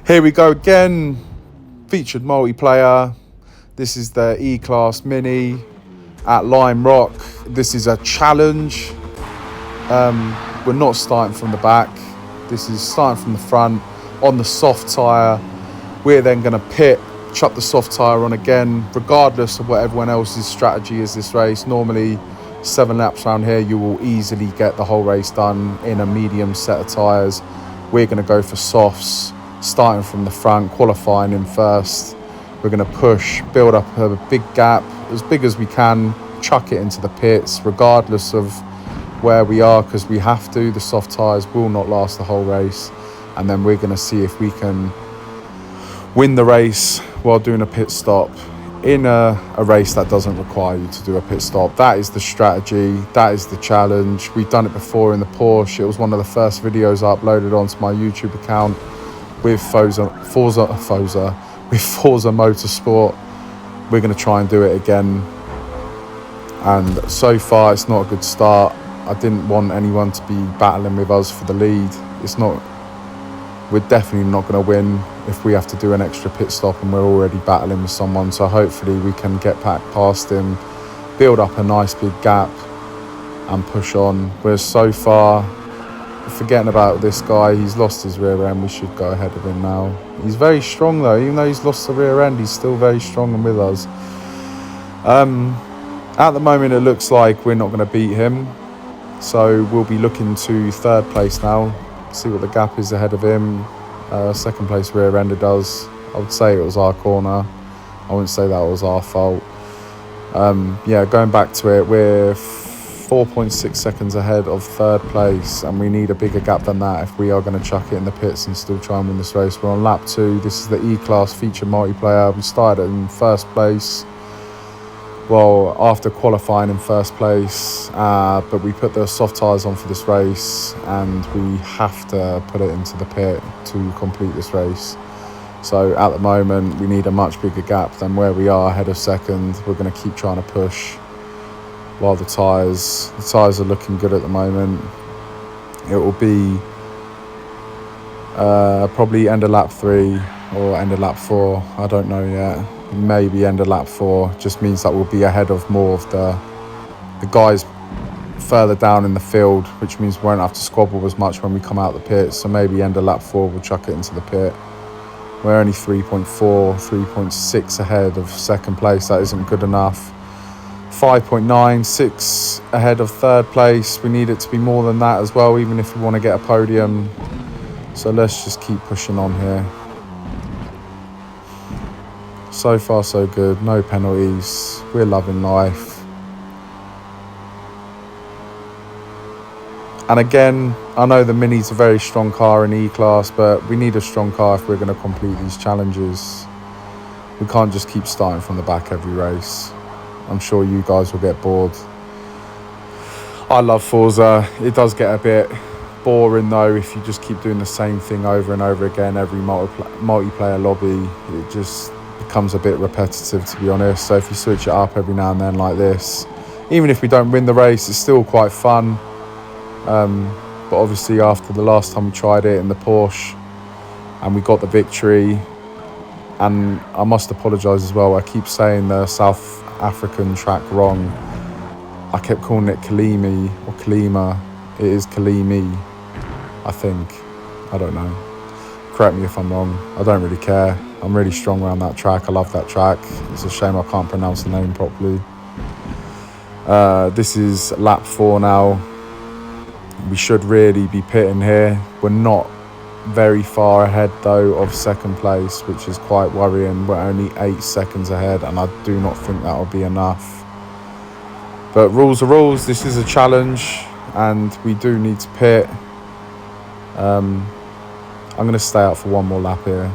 Here we go again, featured multiplayer. This is the E-Class Mini at Lime Rock. This is a challenge. We're not starting from the back. This is starting from the front on the soft tyre. We're then going to pit, chuck the soft tyre on again, regardless of what everyone else's strategy is this race. Normally 7 laps around here, you will easily get the whole race done in a medium set of tyres. We're going to go for softs, starting from the front, qualifying in first. We're going to push, build up a big gap, as big as we can, chuck it into the pits, regardless of where we are, because we have to. The soft tyres will not last the whole race. And then we're going to see if we can win the race while doing a pit stop in a race that doesn't require you to do a pit stop. That is the strategy. That is the challenge. We've done it before in the Porsche. It was one of the first videos I uploaded onto my YouTube account with Forza Motorsport. We're going to try and do it again. And so far, it's not a good start. I didn't want anyone to be battling with us for the lead. We're definitely not going to win if we have to do an extra pit stop and we're already battling with someone. So hopefully we can get back past him, build up a nice big gap and push on. We're so far forgetting about this guy. He's lost his rear end. We should go ahead of him now. He's very strong though. Even though he's lost the rear end, he's still very strong and with us. At the moment, it looks like we're not going to beat him. So we'll be looking to third place now. See what the gap is ahead of him. Second place rear ender does. I would say it was our corner. I wouldn't say that was our fault. Going back to it, we're 4.6 seconds ahead of third place, and we need a bigger gap than that if we are going to chuck it in the pits and still try and win this race. We're on lap 2. This is the E-Class feature multiplayer. We started in first place. Well, after qualifying in first place, but we put the soft tyres on for this race and we have to put it into the pit to complete this race. So at the moment, we need a much bigger gap than where we are ahead of second. We're going to keep trying to push while the tyres are looking good at the moment. It will be probably end of lap 3 or end of lap 4. I don't know yet. Maybe end of lap 4. Just means that we'll be ahead of more of the guys further down in the field, which means we won't have to squabble as much when we come out the pit. So maybe end of lap 4 we'll chuck it into the pit. We're only 3.6 ahead of second place. That isn't good enough. 5.96 ahead of third place. We need it to be more than that as well, even if we want to get a podium. So let's just keep pushing on here. So far so good, no penalties, we're loving life. And again, I know the Mini's a very strong car in E-Class, but we need a strong car if we're going to complete these challenges. We can't just keep starting from the back every race. I'm sure you guys will get bored. I love Forza. It does get a bit boring though if you just keep doing the same thing over and over again every multiplayer lobby. It just becomes a bit repetitive, to be honest. So if you switch it up every now and then like this, even if we don't win the race, it's still quite fun. But obviously after the last time we tried it in the Porsche and we got the victory, and I must apologise as well, I keep saying the South African track wrong. I kept calling it Kalimi or Kalima. It is Kalimi, I think. I don't know. Correct me if I'm wrong. I don't really care. I'm really strong around that track. I love that track. It's a shame I can't pronounce the name properly. This is lap 4 now. We should really be pitting here. We're not very far ahead though of second place, which is quite worrying. We're only 8 seconds ahead, and I do not think that will be enough. But rules are rules. This is a challenge and we do need to pit. I'm going to stay out for one more lap here.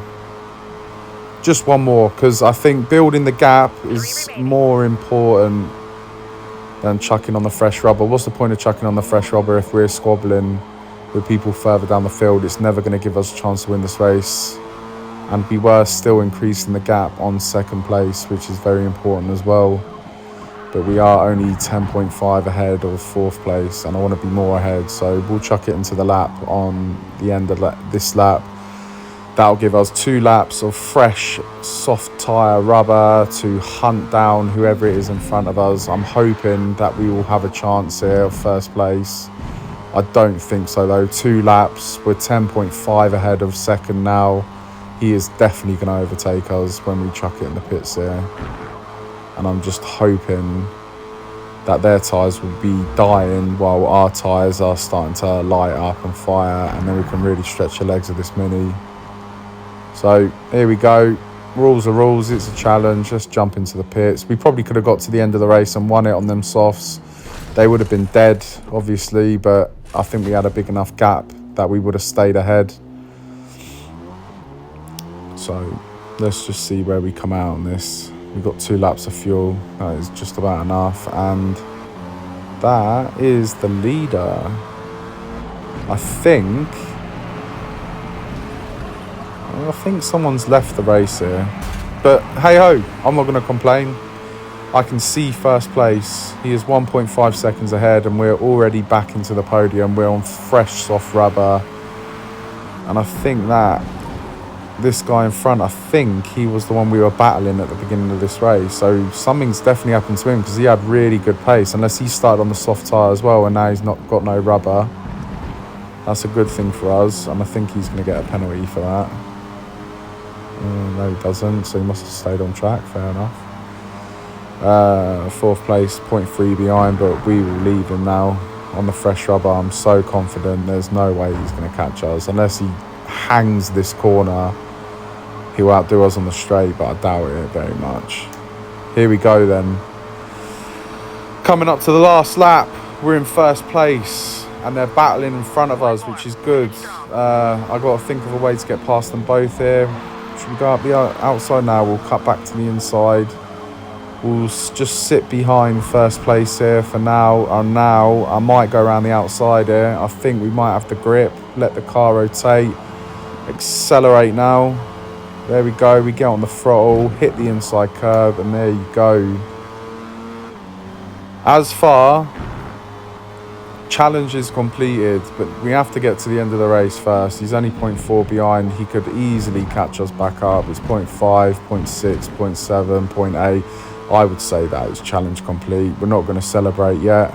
Just one more, because I think building the gap is more important than chucking on the fresh rubber. What's the point of chucking on the fresh rubber if we're squabbling with people further down the field? It's never going to give us a chance to win this race. And be worse, still increasing the gap on second place, which is very important as well. But we are only 10.5 ahead of fourth place, and I want to be more ahead. So we'll chuck it into the lap on the end of this lap. That'll give us 2 laps of fresh, soft tyre rubber to hunt down whoever it is in front of us. I'm hoping that we will have a chance here of first place. I don't think so though. 2 laps, we're 10.5 ahead of second now. He is definitely going to overtake us when we chuck it in the pits here. And I'm just hoping that their tyres will be dying while our tyres are starting to light up and fire, and then we can really stretch the legs of this Mini. So here we go. Rules are rules. It's a challenge. Let's jump into the pits. We probably could have got to the end of the race and won it on them softs. They would have been dead, obviously, but I think we had a big enough gap that we would have stayed ahead. So let's just see where we come out on this. We've got 2 laps of fuel. That is just about enough. And that is the leader. I think someone's left the race here. But hey-ho, I'm not going to complain. I can see first place. He is 1.5 seconds ahead and we're already back into the podium. We're on fresh, soft rubber. And I think that this guy in front, I think he was the one we were battling at the beginning of this race. So something's definitely happened to him because he had really good pace. Unless he started on the soft tyre as well and now he's not got no rubber. That's a good thing for us. And I think he's going to get a penalty for that. No, he doesn't. So he must have stayed on track. Fair enough. 4th place, 0.3 behind, but we will leave him now on the fresh rubber. I'm so confident. There's no way he's going to catch us. Unless he hangs this corner, he'll outdo us on the straight, but I doubt it very much. Here we go then. Coming up to the last lap, we're in first place and they're battling in front of us, which is good. I got to think of a way to get past them both here. Should we go up the outside now? We'll cut back to the inside. We'll just sit behind first place here for now. And now I might go around the outside here. I think we might have to grip, let the car rotate, accelerate now. There we go. We get on the throttle, hit the inside curb, and there you go. As far, challenge is completed, but we have to get to the end of the race first. He's only 0.4 behind. He could easily catch us back up. It's 0.5, 0.6, 0.7, 0.8. I would say that is challenge complete. We're not going to celebrate yet.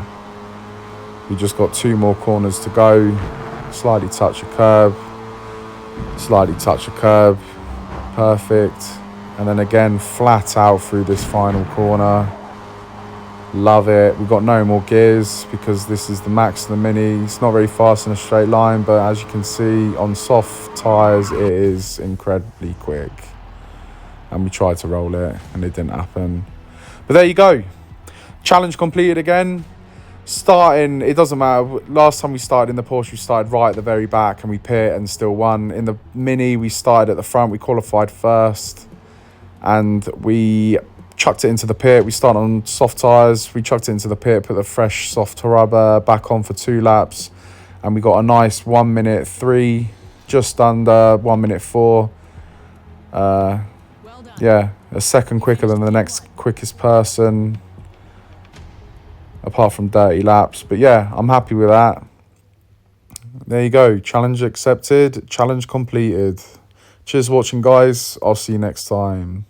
We just got 2 more corners to go. Slightly touch a curb. Slightly touch a curb. Perfect. And then again, flat out through this final corner. Love it. We've got no more gears because this is the max of the Mini. It's not very fast in a straight line, but as you can see, on soft tyres, it is incredibly quick. And we tried to roll it, and it didn't happen. But there you go. Challenge completed again. Starting, it doesn't matter. Last time we started in the Porsche, we started right at the very back and we pit and still won. In the Mini, we started at the front. We qualified first and we chucked it into the pit. We started on soft tyres. We chucked it into the pit, put the fresh soft rubber back on for 2 laps. And we got a nice 1:03, just under 1:04. Yeah, a second quicker than the next quickest person, apart from dirty laps. But yeah, I'm happy with that. There you go. Challenge accepted. Challenge completed. Cheers for watching, guys. I'll see you next time.